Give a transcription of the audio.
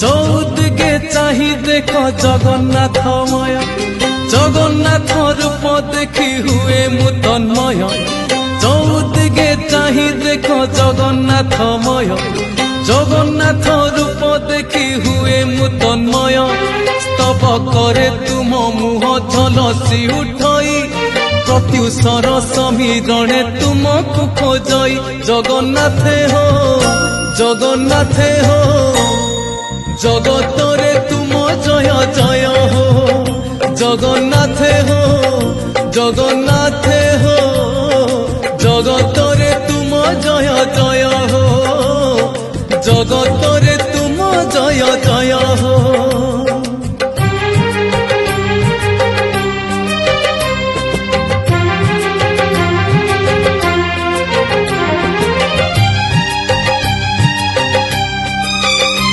চৌদিকে চাহি দেখ জগন্নাথময়, জগন্নাথ রূপ দেখি হুয়ে মু তন্ময়। চৌদিকে চাহি দেখ জগন্নাথময়, জগন্নাথ রূপ দেখি হুয়ে মু তন্ময়। স্তব করে তুম মুহ ঝলসি উঠই, প্রত্যুষর সমীরণে তুমকু খোঁজই। জগন্নাথে হো, জগন্নাথে হো, জগতরে তুম জয় জয় হো। জগন্নাথে হো, জগন্নাথে হো, জগতরে তুম জয় জয় হো। জগতরে তুম জয় জয়।